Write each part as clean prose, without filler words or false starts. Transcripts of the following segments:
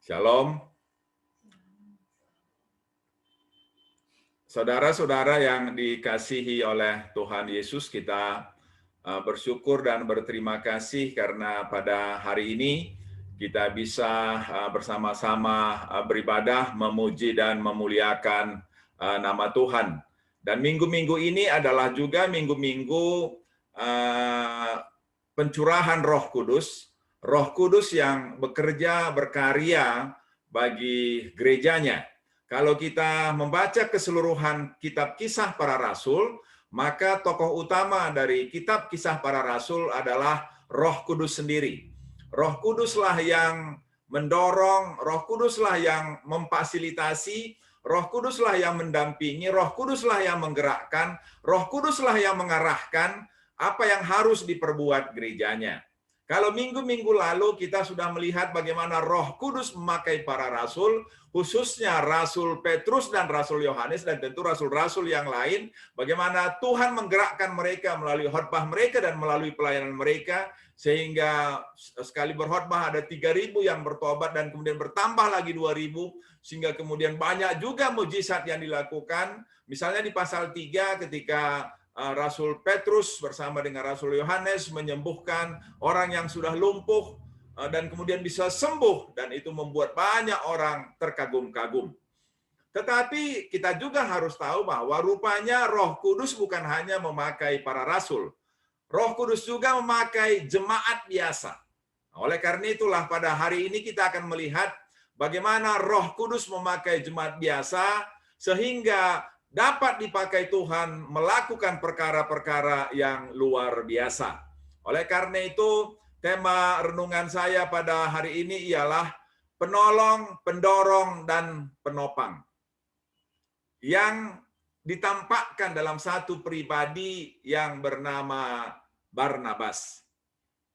Shalom. Saudara-saudara yang dikasihi oleh Tuhan Yesus, kita bersyukur dan berterima kasih karena pada hari ini kita bisa bersama-sama beribadah, memuji dan memuliakan nama Tuhan. Dan minggu-minggu ini adalah juga minggu-minggu pencurahan Roh Kudus yang bekerja, berkarya bagi gerejanya. Kalau kita membaca keseluruhan kitab Kisah Para Rasul, maka tokoh utama dari kitab Kisah Para Rasul adalah Roh Kudus sendiri. Roh Kuduslah yang mendorong, Roh Kuduslah yang memfasilitasi, Roh Kuduslah yang mendampingi, Roh Kuduslah yang menggerakkan, Roh Kuduslah yang mengarahkan apa yang harus diperbuat gerejanya. Kalau minggu-minggu lalu kita sudah melihat bagaimana Roh Kudus memakai para rasul, khususnya Rasul Petrus dan Rasul Yohanes, dan tentu rasul-rasul yang lain, bagaimana Tuhan menggerakkan mereka melalui khotbah mereka dan melalui pelayanan mereka, sehingga sekali berkhotbah ada 3.000 yang bertobat dan kemudian bertambah lagi 2.000, sehingga kemudian banyak juga mujizat yang dilakukan. Misalnya di pasal 3 ketika Rasul Petrus bersama dengan Rasul Yohanes menyembuhkan orang yang sudah lumpuh dan kemudian bisa sembuh, dan itu membuat banyak orang terkagum-kagum. Tetapi kita juga harus tahu bahwa rupanya Roh Kudus bukan hanya memakai para rasul. Roh Kudus juga memakai jemaat biasa. Oleh karena itulah pada hari ini kita akan melihat bagaimana Roh Kudus memakai jemaat biasa sehingga dapat dipakai Tuhan melakukan perkara-perkara yang luar biasa. Oleh karena itu, tema renungan saya pada hari ini ialah penolong, pendorong, dan penopang. Yang ditampakkan dalam satu pribadi yang bernama Barnabas.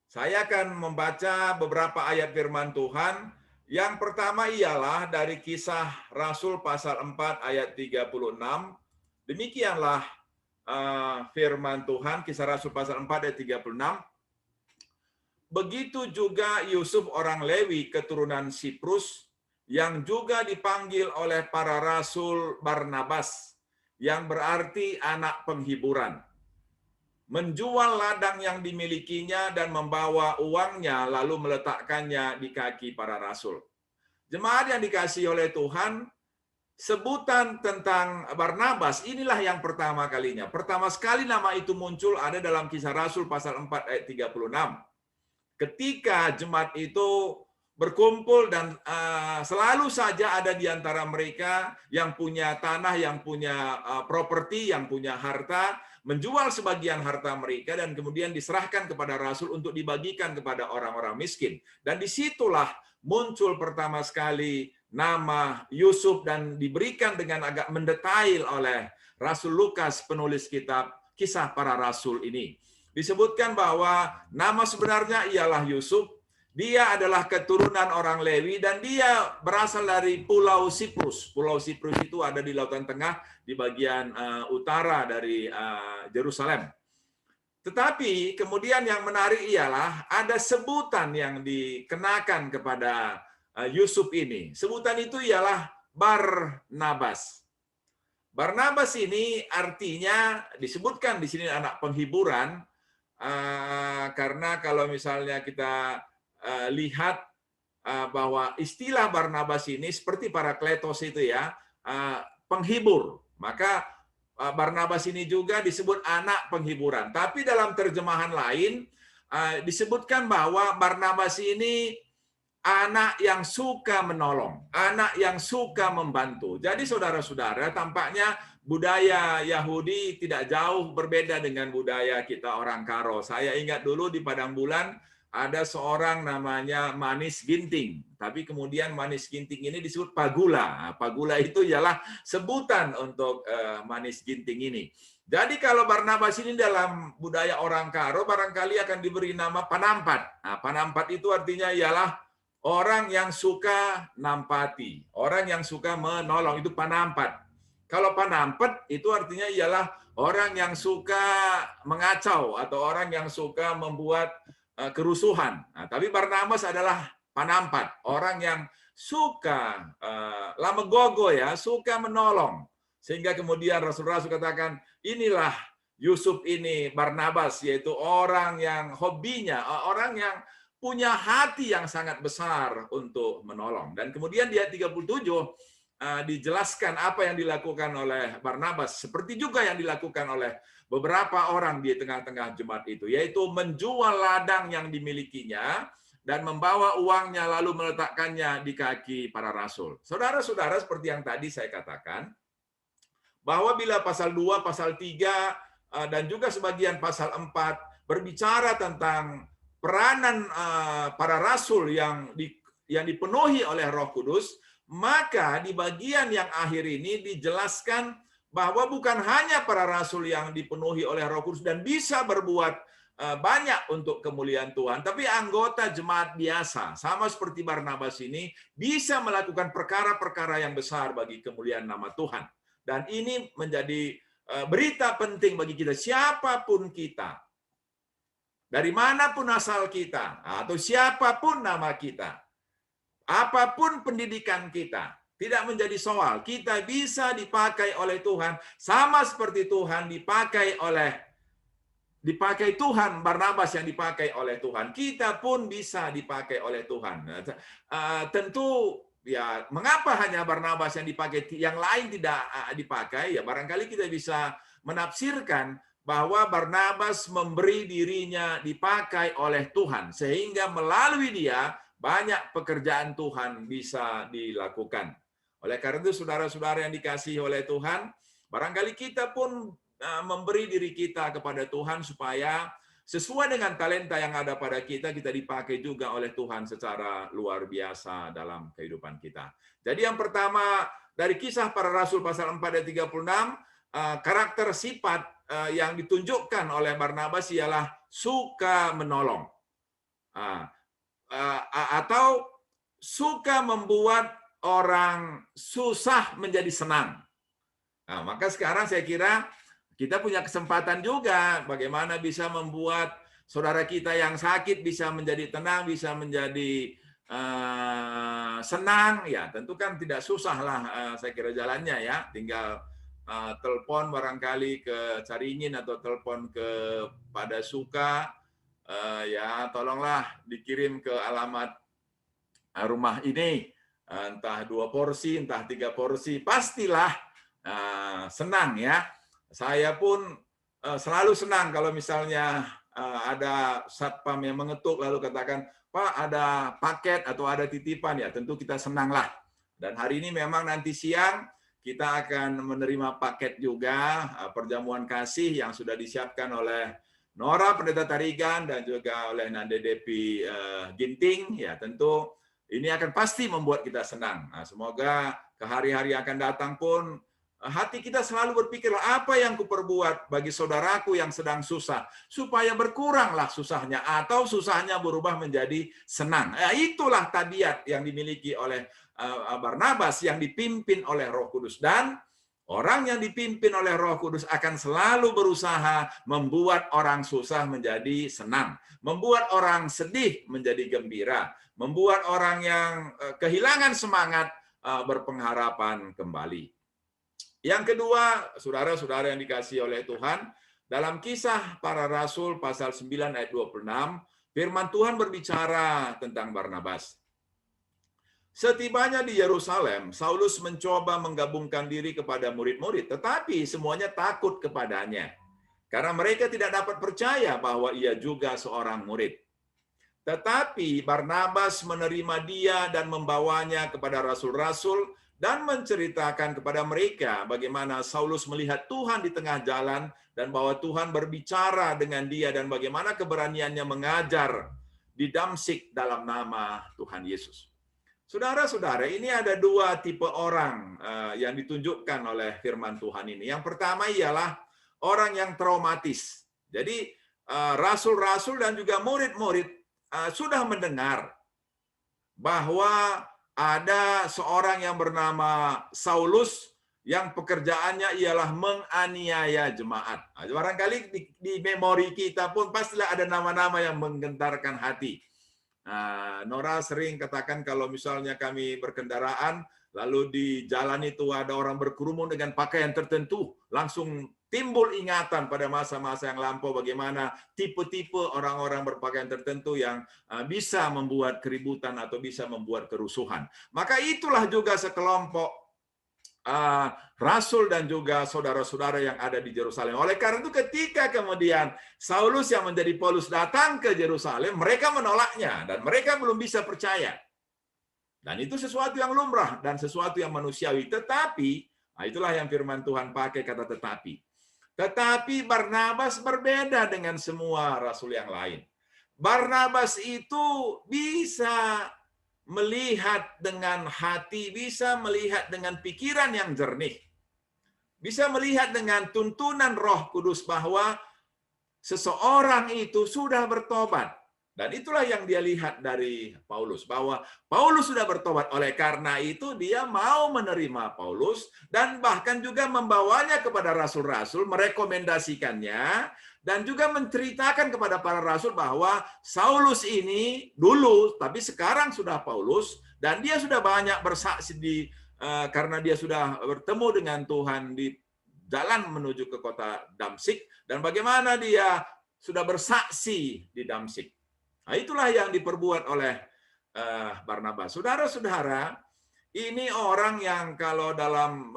Saya akan membaca beberapa ayat firman Tuhan. Yang pertama ialah dari Kisah Rasul pasal 4 ayat 36. Demikianlah firman Tuhan, Kisah Rasul pasal 4 ayat 36. Begitu juga Yusuf orang Lewi keturunan Siprus, yang juga dipanggil oleh para rasul Barnabas, yang berarti anak penghiburan. Menjual ladang yang dimilikinya dan membawa uangnya lalu meletakkannya di kaki para rasul. Jemaat yang dikasihi oleh Tuhan, sebutan tentang Barnabas inilah yang pertama kalinya. Pertama sekali nama itu muncul ada dalam Kisah Rasul pasal 4 ayat 36. Ketika jemaat itu berkumpul dan selalu saja ada di antara mereka yang punya tanah, yang punya properti, yang punya harta, menjual sebagian harta mereka dan kemudian diserahkan kepada rasul untuk dibagikan kepada orang-orang miskin. Dan disitulah muncul pertama sekali nama Yusuf dan diberikan dengan agak mendetail oleh Rasul Lukas, penulis kitab Kisah Para Rasul ini. Disebutkan bahwa nama sebenarnya ialah Yusuf. Dia adalah keturunan orang Lewi dan dia berasal dari Pulau Siprus. Pulau Siprus itu ada di Lautan Tengah di bagian utara dari Yerusalem. Tetapi kemudian yang menarik ialah ada sebutan yang dikenakan kepada Yusuf ini. Sebutan itu ialah Barnabas. Barnabas ini artinya disebutkan di sini anak penghiburan, karena kalau misalnya kita lihat bahwa istilah Barnabas ini seperti Parakletos itu ya, penghibur. Maka Barnabas ini juga disebut anak penghiburan. Tapi dalam terjemahan lain disebutkan bahwa Barnabas ini anak yang suka menolong, anak yang suka membantu. Jadi saudara-saudara, tampaknya budaya Yahudi tidak jauh berbeda dengan budaya kita orang Karo. Saya ingat dulu di Padang Bulan ada seorang namanya Manis Ginting. Tapi kemudian Manis Ginting ini disebut Pagula. Pagula itu ialah sebutan untuk Manis Ginting ini. Jadi kalau Barnabas ini dalam budaya orang Karo barangkali akan diberi nama Panampat. Nah, Panampat itu artinya ialah orang yang suka nampati, orang yang suka menolong, itu Panampat. Kalau Panampat itu artinya ialah orang yang suka mengacau atau orang yang suka membuat kerusuhan. Nah, tapi Barnabas adalah panampat, orang yang suka lamegogo ya, suka menolong. Sehingga kemudian Rasul-Rasul katakan, inilah Yusuf ini, Barnabas, yaitu orang yang hobinya, orang yang punya hati yang sangat besar untuk menolong. Dan kemudian di ayat 37 dijelaskan apa yang dilakukan oleh Barnabas, seperti juga yang dilakukan oleh beberapa orang di tengah-tengah jemaat itu, yaitu menjual ladang yang dimilikinya dan membawa uangnya lalu meletakkannya di kaki para rasul. Saudara-saudara, seperti yang tadi saya katakan, bahwa bila pasal 2, pasal 3, dan juga sebagian pasal 4 berbicara tentang peranan para rasul yang dipenuhi oleh Roh Kudus, maka di bagian yang akhir ini dijelaskan bahwa bukan hanya para rasul yang dipenuhi oleh Roh Kudus dan bisa berbuat banyak untuk kemuliaan Tuhan, tapi anggota jemaat biasa, sama seperti Barnabas ini, bisa melakukan perkara-perkara yang besar bagi kemuliaan nama Tuhan. Dan ini menjadi berita penting bagi kita, siapapun kita, dari manapun asal kita, atau siapapun nama kita, apapun pendidikan kita, tidak menjadi soal. Kita bisa dipakai oleh Tuhan, sama seperti Tuhan dipakai Tuhan, Barnabas yang dipakai oleh Tuhan. Kita pun bisa dipakai oleh Tuhan. Tentu ya, mengapa hanya Barnabas yang dipakai, yang lain tidak dipakai? Ya, barangkali kita bisa menafsirkan bahwa Barnabas memberi dirinya dipakai oleh Tuhan, sehingga melalui dia banyak pekerjaan Tuhan bisa dilakukan. Oleh karena itu, saudara-saudara yang dikasihi oleh Tuhan, barangkali kita pun memberi diri kita kepada Tuhan supaya sesuai dengan talenta yang ada pada kita, kita dipakai juga oleh Tuhan secara luar biasa dalam kehidupan kita. Jadi yang pertama, dari Kisah Para Rasul pasal 4 ayat 36, karakter sifat yang ditunjukkan oleh Barnabas ialah suka menolong. Atau suka membuat orang susah menjadi senang. Nah, maka sekarang saya kira kita punya kesempatan juga bagaimana bisa membuat saudara kita yang sakit bisa menjadi tenang, bisa menjadi senang. Ya, tentu kan tidak susah lah saya kira jalannya ya. Tinggal telepon barangkali ke Caringin atau telepon ke Pada Suka, ya tolonglah dikirim ke alamat rumah ini, entah 2 porsi, entah 3 porsi, pastilah senang ya. Saya pun selalu senang kalau misalnya ada satpam yang mengetuk lalu katakan, Pak ada paket atau ada titipan, ya tentu kita senanglah. Dan hari ini memang nanti siang kita akan menerima paket juga, perjamuan kasih yang sudah disiapkan oleh Nora Pendeta Tarigan dan juga oleh Nande Depi Ginting. Ya tentu ini akan pasti membuat kita senang. Nah, semoga ke hari-hari akan datang pun hati kita selalu berpikir, apa yang kuperbuat bagi saudaraku yang sedang susah, supaya berkuranglah susahnya, atau susahnya berubah menjadi senang. Itulah tabiat yang dimiliki oleh Barnabas yang dipimpin oleh Roh Kudus. Dan orang yang dipimpin oleh Roh Kudus akan selalu berusaha membuat orang susah menjadi senang, membuat orang sedih menjadi gembira, membuat orang yang kehilangan semangat berpengharapan kembali. Yang kedua, saudara-saudara yang dikasihi oleh Tuhan, dalam Kisah Para Rasul pasal 9 ayat 26, firman Tuhan berbicara tentang Barnabas. Setibanya di Yerusalem, Saulus mencoba menggabungkan diri kepada murid-murid, tetapi semuanya takut kepadanya, karena mereka tidak dapat percaya bahwa ia juga seorang murid. Tetapi Barnabas menerima dia dan membawanya kepada rasul-rasul dan menceritakan kepada mereka bagaimana Saulus melihat Tuhan di tengah jalan dan bahwa Tuhan berbicara dengan dia dan bagaimana keberaniannya mengajar di Damsyik dalam nama Tuhan Yesus. Saudara-saudara, ini ada 2 tipe orang yang ditunjukkan oleh firman Tuhan ini. Yang pertama ialah orang yang traumatis. Jadi rasul-rasul dan juga murid-murid sudah mendengar bahwa ada seorang yang bernama Saulus yang pekerjaannya ialah menganiaya jemaat. Barangkali di memori kita pun pastilah ada nama-nama yang menggentarkan hati. Nora sering katakan kalau misalnya kami berkendaraan, lalu di jalan itu ada orang berkerumun dengan pakaian tertentu, langsung timbul ingatan pada masa-masa yang lampau bagaimana tipe-tipe orang-orang berpakaian tertentu yang bisa membuat keributan atau bisa membuat kerusuhan. Maka itulah juga sekelompok rasul dan juga saudara-saudara yang ada di Yerusalem. Oleh karena itu ketika kemudian Saulus yang menjadi Paulus datang ke Yerusalem, mereka menolaknya dan mereka belum bisa percaya. Dan itu sesuatu yang lumrah dan sesuatu yang manusiawi. Tetapi, itulah yang firman Tuhan pakai kata tetapi. Tetapi Barnabas berbeda dengan semua rasul yang lain. Barnabas itu bisa melihat dengan hati, bisa melihat dengan pikiran yang jernih. Bisa melihat dengan tuntunan Roh Kudus bahwa seseorang itu sudah bertobat. Dan itulah yang dia lihat dari Paulus, bahwa Paulus sudah bertobat. Oleh karena itu dia mau menerima Paulus dan bahkan juga membawanya kepada rasul-rasul, merekomendasikannya, dan juga menceritakan kepada para rasul bahwa Saulus ini dulu, tapi sekarang sudah Paulus, dan dia sudah banyak bersaksi karena dia sudah bertemu dengan Tuhan di jalan menuju ke kota Damsyik, dan bagaimana dia sudah bersaksi di Damsyik. Nah, itulah yang diperbuat oleh Barnabas. Saudara-saudara, ini orang yang kalau dalam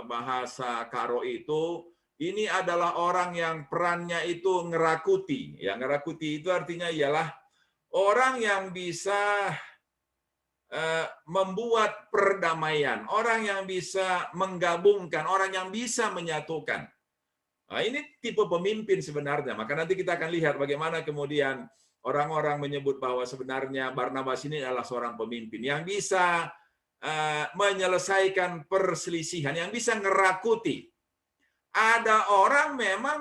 bahasa Karo itu, ini adalah orang yang perannya itu ngerakuti. Ya, ngerakuti itu artinya ialah orang yang bisa membuat perdamaian, orang yang bisa menggabungkan, orang yang bisa menyatukan. Nah, ini tipe pemimpin sebenarnya. Maka nanti kita akan lihat bagaimana kemudian orang-orang menyebut bahwa sebenarnya Barnabas ini adalah seorang pemimpin yang bisa menyelesaikan perselisihan, yang bisa ngerakuti. Ada orang memang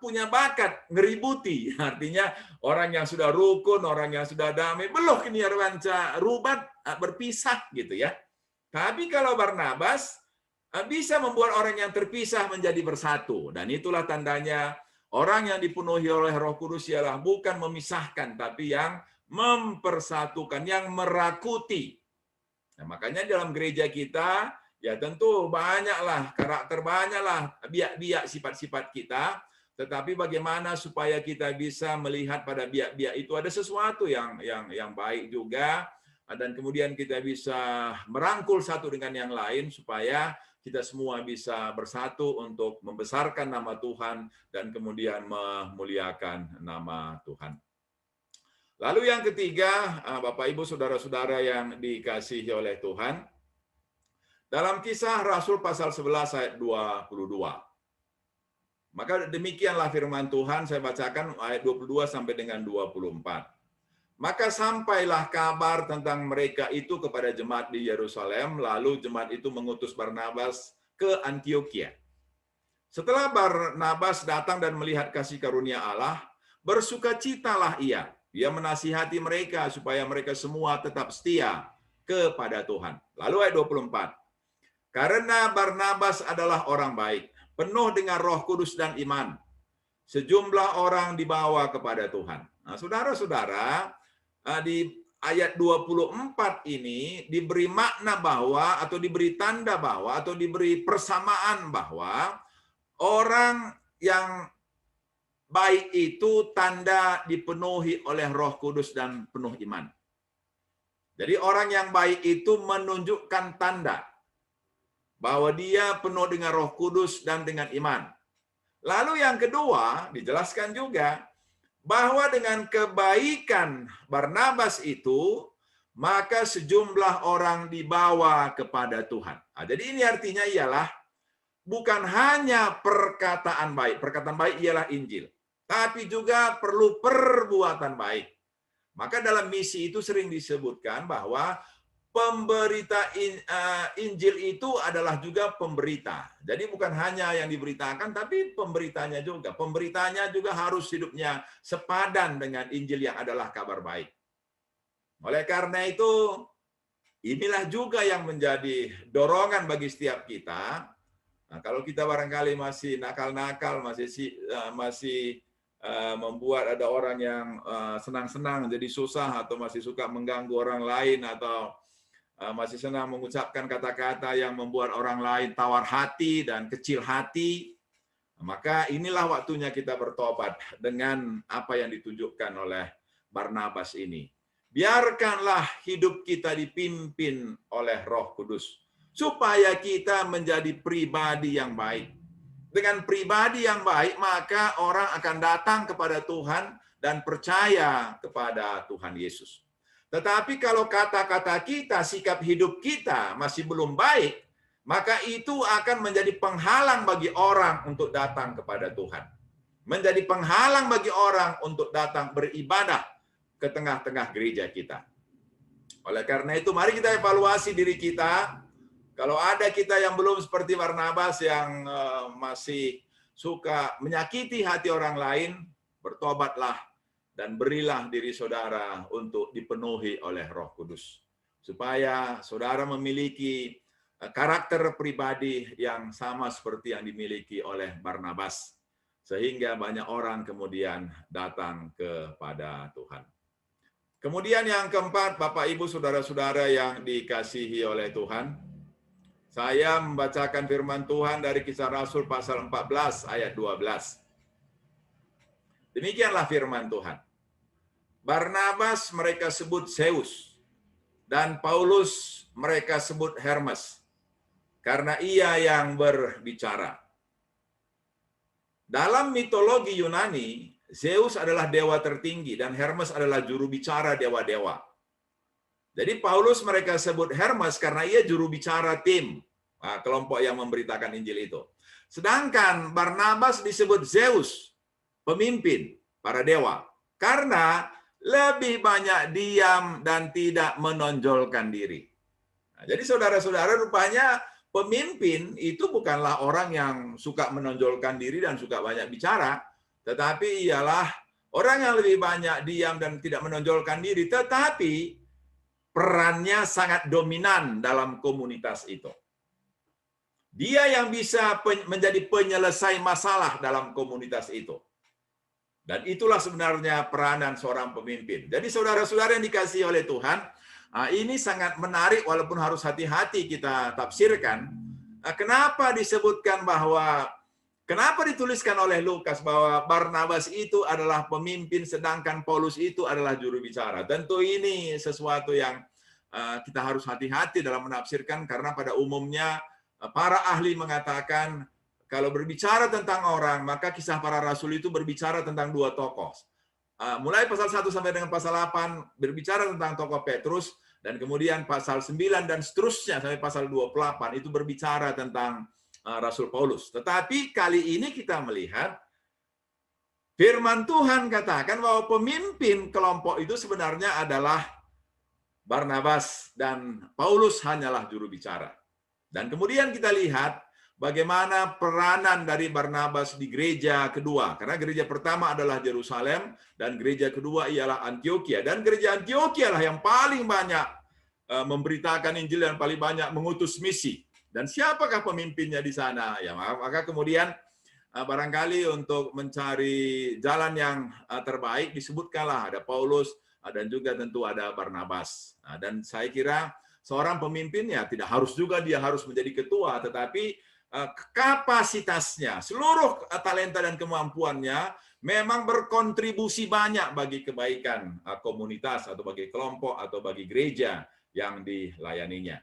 punya bakat ngeributi, artinya orang yang sudah rukun, orang yang sudah damai, beloh kini arwanca rubat berpisah gitu ya. Tapi kalau Barnabas bisa membuat orang yang terpisah menjadi bersatu, dan itulah tandanya orang yang dipenuhi oleh Roh Kudus ialah bukan memisahkan, tapi yang mempersatukan, yang merakuti. Nah, makanya dalam gereja kita ya tentu banyaklah karakter, banyaklah biak-biak sifat-sifat kita, tetapi bagaimana supaya kita bisa melihat pada biak-biak itu ada sesuatu yang baik juga, dan kemudian kita bisa merangkul satu dengan yang lain supaya kita semua bisa bersatu untuk membesarkan nama Tuhan dan kemudian memuliakan nama Tuhan. Lalu yang ketiga, Bapak Ibu Saudara-saudara yang dikasihi oleh Tuhan, dalam Kisah Rasul pasal 11 ayat 22. Maka demikianlah firman Tuhan, saya bacakan ayat 22 sampai dengan 24. Maka sampailah kabar tentang mereka itu kepada jemaat di Yerusalem, lalu jemaat itu mengutus Barnabas ke Antiokhia. Setelah Barnabas datang dan melihat kasih karunia Allah, bersukacitalah ia. Dia menasihati mereka supaya mereka semua tetap setia kepada Tuhan. Lalu ayat 24. Karena Barnabas adalah orang baik, penuh dengan Roh Kudus dan iman. Sejumlah orang dibawa kepada Tuhan. Nah, saudara-saudara, di ayat 24 ini diberi makna bahwa, atau diberi tanda bahwa, atau diberi persamaan bahwa orang yang baik itu tanda dipenuhi oleh Roh Kudus dan penuh iman. Jadi orang yang baik itu menunjukkan tanda bahwa dia penuh dengan Roh Kudus dan dengan iman. Lalu yang kedua, dijelaskan juga bahwa dengan kebaikan Barnabas itu, maka sejumlah orang dibawa kepada Tuhan. Nah, jadi ini artinya ialah bukan hanya perkataan baik. Perkataan baik ialah Injil. Tapi juga perlu perbuatan baik. Maka dalam misi itu sering disebutkan bahwa pemberita Injil itu adalah juga pemberita. Jadi bukan hanya yang diberitakan, tapi pemberitanya juga. Pemberitanya juga harus hidupnya sepadan dengan Injil yang adalah kabar baik. Oleh karena itu, inilah juga yang menjadi dorongan bagi setiap kita. Nah, kalau kita barangkali masih nakal-nakal, masih membuat ada orang yang senang-senang jadi susah, atau masih suka mengganggu orang lain, atau masih senang mengucapkan kata-kata yang membuat orang lain tawar hati dan kecil hati, maka inilah waktunya kita bertobat dengan apa yang ditunjukkan oleh Barnabas ini. Biarkanlah hidup kita dipimpin oleh Roh Kudus, supaya kita menjadi pribadi yang baik. Dengan pribadi yang baik, maka orang akan datang kepada Tuhan dan percaya kepada Tuhan Yesus. Tetapi kalau kata-kata kita, sikap hidup kita masih belum baik, maka itu akan menjadi penghalang bagi orang untuk datang kepada Tuhan. Menjadi penghalang bagi orang untuk datang beribadah ke tengah-tengah gereja kita. Oleh karena itu, mari kita evaluasi diri kita. Kalau ada kita yang belum seperti Barnabas yang masih suka menyakiti hati orang lain, bertobatlah dan berilah diri saudara untuk dipenuhi oleh Roh Kudus. Supaya saudara memiliki karakter pribadi yang sama seperti yang dimiliki oleh Barnabas. Sehingga banyak orang kemudian datang kepada Tuhan. Kemudian yang keempat, Bapak Ibu Saudara-saudara yang dikasihi oleh Tuhan, saya membacakan firman Tuhan dari Kisah Rasul pasal 14 ayat 12. Demikianlah firman Tuhan. Barnabas mereka sebut Zeus, dan Paulus mereka sebut Hermes, karena ia yang berbicara. Dalam mitologi Yunani, Zeus adalah dewa tertinggi dan Hermes adalah juru bicara dewa-dewa. Jadi Paulus mereka sebut Hermes karena ia juru bicara tim kelompok yang memberitakan Injil itu. Sedangkan Barnabas disebut Zeus, pemimpin para dewa, karena lebih banyak diam dan tidak menonjolkan diri. Nah, jadi saudara-saudara, rupanya pemimpin itu bukanlah orang yang suka menonjolkan diri dan suka banyak bicara, tetapi ialah orang yang lebih banyak diam dan tidak menonjolkan diri, tetapi perannya sangat dominan dalam komunitas itu. Dia yang bisa menjadi penyelesai masalah dalam komunitas itu. Dan itulah sebenarnya peranan seorang pemimpin. Jadi saudara-saudara yang dikasihi oleh Tuhan, ini sangat menarik walaupun harus hati-hati kita tafsirkan. Kenapa disebutkan bahwa, kenapa dituliskan oleh Lukas bahwa Barnabas itu adalah pemimpin sedangkan Paulus itu adalah juru bicara. Tentu ini sesuatu yang kita harus hati-hati dalam menafsirkan, karena pada umumnya para ahli mengatakan kalau berbicara tentang orang, maka Kisah Para Rasul itu berbicara tentang dua tokoh. Mulai pasal 1 sampai dengan pasal 8 berbicara tentang tokoh Petrus, dan kemudian pasal 9 dan seterusnya sampai pasal 28 itu berbicara tentang Rasul Paulus. Tetapi kali ini kita melihat firman Tuhan katakan bahwa pemimpin kelompok itu sebenarnya adalah Barnabas dan Paulus hanyalah juru bicara. Dan kemudian kita lihat bagaimana peranan dari Barnabas di gereja kedua. Karena gereja pertama adalah Yerusalem dan gereja kedua ialah Antioquia. Dan gereja Antioquia lah yang paling banyak memberitakan Injil dan paling banyak mengutus misi. Dan siapakah pemimpinnya di sana? Ya, maka kemudian barangkali untuk mencari jalan yang terbaik disebutkanlah ada Paulus dan juga tentu ada Barnabas. Dan saya kira seorang pemimpin ya tidak harus juga dia harus menjadi ketua, tetapi kapasitasnya, seluruh talenta dan kemampuannya memang berkontribusi banyak bagi kebaikan komunitas atau bagi kelompok atau bagi gereja yang dilayaninya.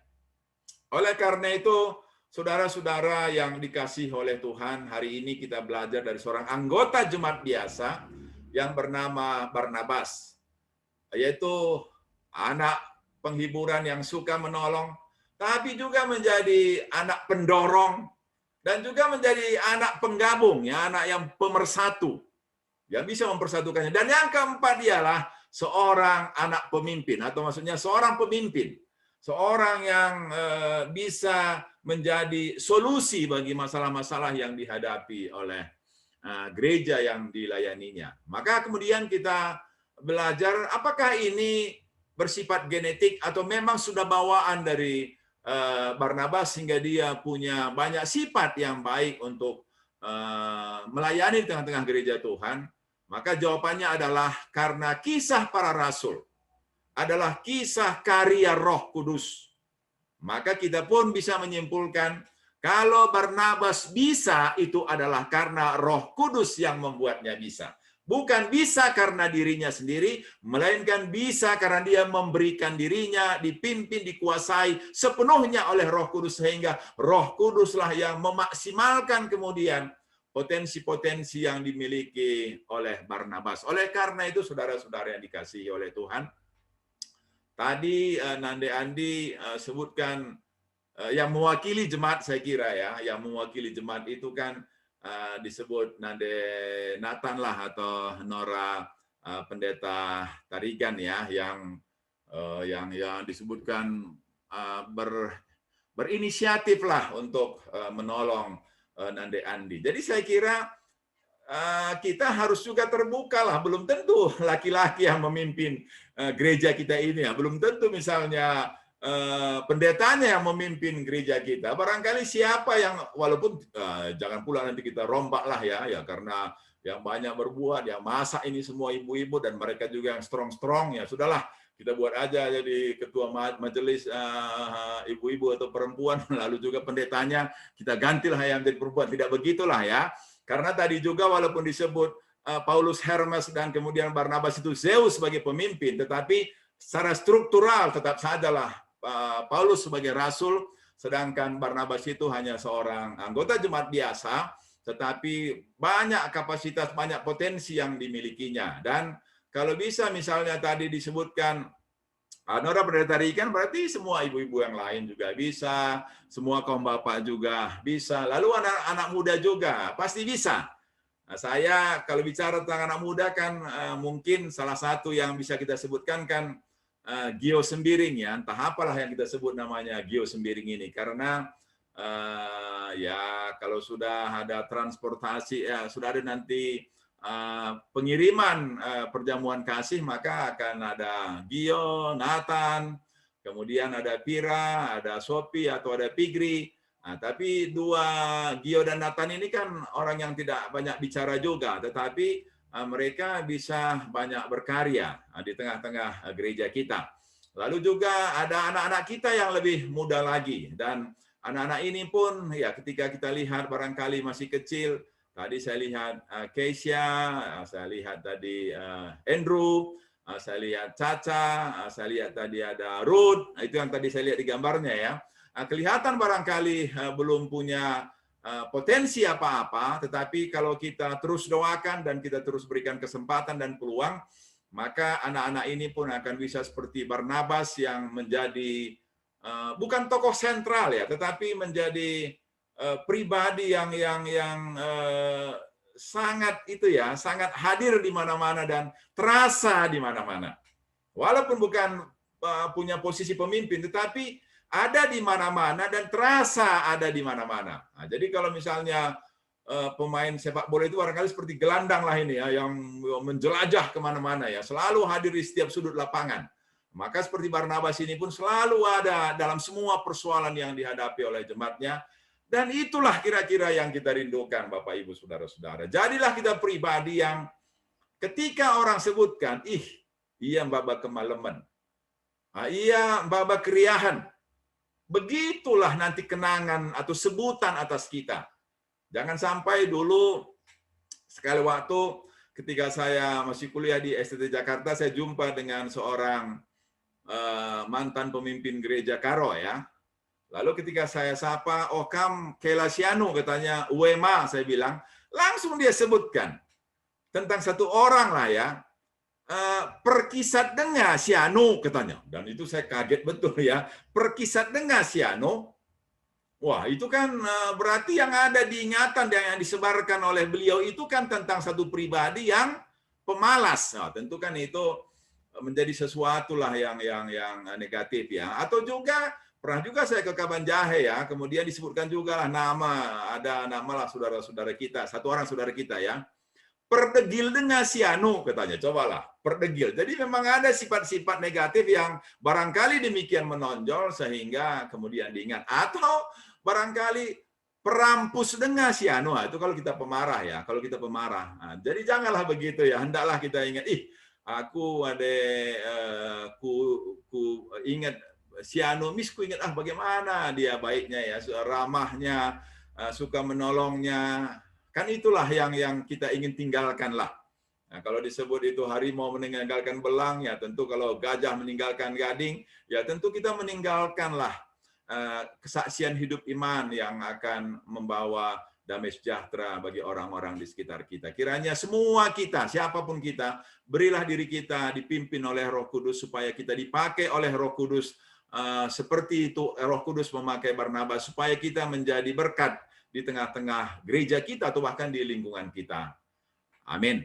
Oleh karena itu, saudara-saudara yang dikasihi oleh Tuhan, hari ini kita belajar dari seorang anggota jemaat biasa yang bernama Barnabas, yaitu anak penghiburan yang suka menolong, tapi juga menjadi anak pendorong, dan juga menjadi anak penggabung, ya, anak yang pemersatu, yang bisa mempersatukannya. Dan yang keempat ialah seorang anak pemimpin, atau maksudnya seorang pemimpin, seorang yang bisa menjadi solusi bagi masalah-masalah yang dihadapi oleh gereja yang dilayaninya. Maka kemudian kita belajar apakah ini bersifat genetik atau memang sudah bawaan dari Barnabas sehingga dia punya banyak sifat yang baik untuk melayani di tengah-tengah gereja Tuhan. Maka jawabannya adalah karena kisah para rasul adalah kisah karya Roh Kudus. Maka kita pun bisa menyimpulkan kalau Barnabas bisa itu adalah karena Roh Kudus yang membuatnya bisa. Bukan bisa karena dirinya sendiri, melainkan bisa karena dia memberikan dirinya, dipimpin, dikuasai sepenuhnya oleh Roh Kudus, sehingga Roh Kuduslah yang memaksimalkan kemudian potensi-potensi yang dimiliki oleh Barnabas. Oleh karena itu, saudara-saudara yang dikasihi oleh Tuhan, tadi Nande Andi sebutkan yang mewakili jemaat, saya kira ya, yang mewakili jemaat itu kan disebut Nande Nathan lah, atau Nora pendeta Tarigan ya, yang disebutkan berinisiatif lah untuk menolong Nande Andi. Jadi saya kira kita harus juga terbuka lah. Belum tentu laki-laki yang memimpin gereja kita ini ya. Belum tentu misalnya pendetanya yang memimpin gereja kita. Barangkali siapa yang, walaupun jangan pula nanti kita rombak lah ya, karena yang banyak berbuat, yang masa ini semua ibu-ibu dan mereka juga yang strong-strong ya. Sudahlah, kita buat aja jadi ketua majelis ibu-ibu atau perempuan, lalu juga pendetanya kita gantilah yang jadi perempuan. Tidak begitulah ya. Karena tadi juga walaupun disebut Paulus Hermes dan kemudian Barnabas itu Zeus sebagai pemimpin, tetapi secara struktural tetap sajalah Paulus sebagai rasul, sedangkan Barnabas itu hanya seorang anggota jemaat biasa, tetapi banyak kapasitas, banyak potensi yang dimilikinya. Dan kalau bisa misalnya tadi disebutkan Nora pendeta Tarigan, berarti semua ibu-ibu yang lain juga bisa, semua kaum bapak juga bisa, lalu anak-anak muda juga pasti bisa. Nah, saya kalau bicara tentang anak muda kan mungkin salah satu yang bisa kita sebutkan kan Gio Sembiring ya, entah apalah yang kita sebut namanya Gio Sembiring ini, karena ya kalau sudah ada transportasi, ya sudah ada nanti pengiriman perjamuan kasih, maka akan ada Gio, Nathan, kemudian ada Pira, ada Sophie atau ada Pigri. Nah, tapi dua Gio dan Nathan ini kan orang yang tidak banyak bicara juga, tetapi mereka bisa banyak berkarya di tengah-tengah gereja kita. Lalu juga ada anak-anak kita yang lebih muda lagi, dan anak-anak ini pun ya ketika kita lihat barangkali masih kecil. Tadi saya lihat Keisha, saya lihat tadi Andrew, saya lihat Caca, saya lihat tadi ada Ruth, itu yang tadi saya lihat di gambarnya ya. Kelihatan barangkali belum punya potensi apa-apa, tetapi kalau kita terus doakan dan kita terus berikan kesempatan dan peluang, maka anak-anak ini pun akan bisa seperti Barnabas yang menjadi bukan tokoh sentral ya, tetapi menjadi pribadi yang sangat itu ya, sangat hadir di mana-mana dan terasa di mana-mana. Walaupun bukan punya posisi pemimpin, tetapi ada di mana-mana dan terasa ada di mana-mana. Nah, jadi kalau misalnya pemain sepak bola itu barangkali seperti gelandang lah ini ya, yang menjelajah kemana-mana ya, selalu hadir di setiap sudut lapangan. Maka seperti Barnabas ini pun selalu ada dalam semua persoalan yang dihadapi oleh jemaatnya. Dan itulah kira-kira yang kita rindukan, Bapak Ibu Saudara-saudara. Jadilah kita pribadi yang ketika orang sebutkan, iya mbak kemalaman, iya mbak keriahan, begitulah nanti kenangan atau sebutan atas kita. Jangan sampai dulu sekali waktu ketika saya masih kuliah di STT Jakarta, saya jumpa dengan seorang mantan pemimpin gereja Karo ya. Lalu ketika saya sapa, Kam Kelasianu, katanya, Uema, saya bilang, langsung dia sebutkan tentang satu orang lah ya, perkisat dengan Sianu, katanya. Dan itu saya kaget betul ya, perkisat dengan Sianu. Wah, itu kan berarti yang ada di ingatan yang disebarkan oleh beliau itu kan tentang satu pribadi yang pemalas. Nah, tentu kan itu menjadi sesuatu lah yang negatif ya. Atau juga pernah juga saya ke Kabanjahe ya, kemudian disebutkan juga lah ada nama lah saudara-saudara kita, satu orang saudara kita ya, perdegil dengan Sianu, katanya, cobalah, perdegil. Jadi memang ada sifat-sifat negatif yang barangkali demikian menonjol sehingga kemudian diingat. Atau barangkali perampus dengan si anu. Itu kalau kita pemarah ya, kalau kita pemarah. Nah, jadi janganlah begitu ya. Hendaklah kita ingat, aku ada ku ingat si anu misku ingat bagaimana dia baiknya ya, ramahnya, suka menolongnya. Kan itulah yang kita ingin tinggalkan lah. Nah, kalau disebut itu harimau meninggalkan belang, ya tentu kalau gajah meninggalkan gading, ya tentu kita meninggalkanlah kesaksian hidup iman yang akan membawa damai sejahtera bagi orang-orang di sekitar kita. Kiranya semua kita, siapapun kita, berilah diri kita dipimpin oleh Roh Kudus supaya kita dipakai oleh Roh Kudus seperti itu Roh Kudus memakai Barnabas supaya kita menjadi berkat di tengah-tengah gereja kita atau bahkan di lingkungan kita. Amin.